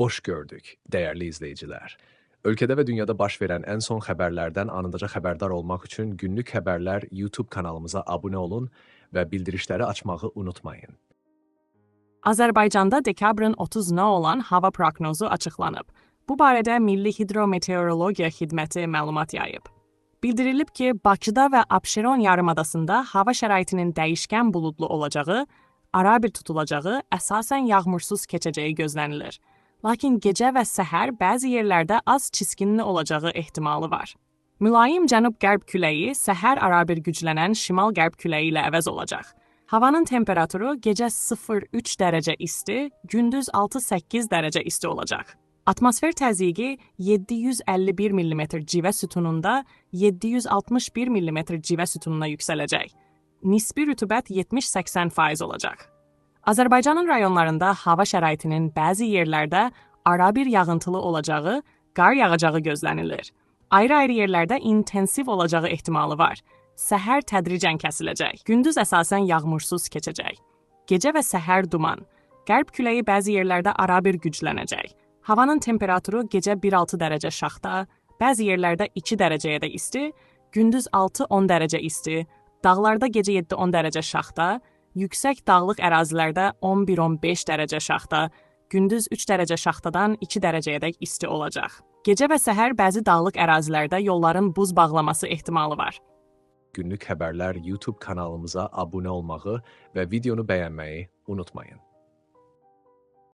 Xoş gördük, dəyərli izləyicilər. Ölkədə və dünyada baş verən ən son xəbərlərdən anındaca xəbərdar olmaq üçün Günlük Xəbərlər YouTube kanalımıza abunə olun və bildirişləri açmağı unutmayın. Azərbaycanda dekabrın 30-na olan hava proqnozu açıqlanıb. Bu barədə Milli Hidrometeorologiya Xidməti məlumat yayıb. Bildirilib ki, Bakıda və Abşeron yarımadasında hava şəraitinin dəyişkən buludlu olacağı, arabir tutulacağı, əsasən yağmursuz keçəcəyi gözlənilir. Lakin gecə və səhər bəzi yerlərdə az çiskinli olacağı ehtimalı var. Mülayim cənub-qərb küləyi səhər arabir güclənən şimal-qərb küləyi ilə əvəz olacaq. Havanın temperaturu gecə 0-3 dərəcə isti, gündüz 6-8 dərəcə isti olacaq. Atmosfer təzyiqi 751 mm civə sütununda 761 mm civə sütununa yüksələcək. Nisbi rütubət 70-80% olacaq. Azərbaycanın rayonlarında hava şəraitinin bəzi yerlərdə arabir yağıntılı olacağı, qar yağacağı gözlənilir. Ayrı-ayrı yerlərdə intensiv olacağı ehtimalı var. Səhər tədricən kəsiləcək. Gündüz əsasən yağmursuz keçəcək. Gecə və səhər duman. Qərb küləyi bəzi yerlərdə arabir güclənəcək. Havanın temperaturu gecə 1-6 dərəcə şaxta, bəzi yerlərdə 2 dərəcəyə də isti, gündüz 6-10 dərəcə isti, dağlarda gecə 7-10 dərəcə şaxta, yüksək dağlıq ərazilərdə 11-15 dərəcə şaxta, gündüz 3 dərəcə şaxtadan 2 dərəcəyədək isti olacaq. Gecə və səhər bəzi dağlıq ərazilərdə yolların buz bağlaması ehtimalı var. Günlük Xəbərlər YouTube kanalımıza abunə olmağı və videonu bəyənməyi unutmayın.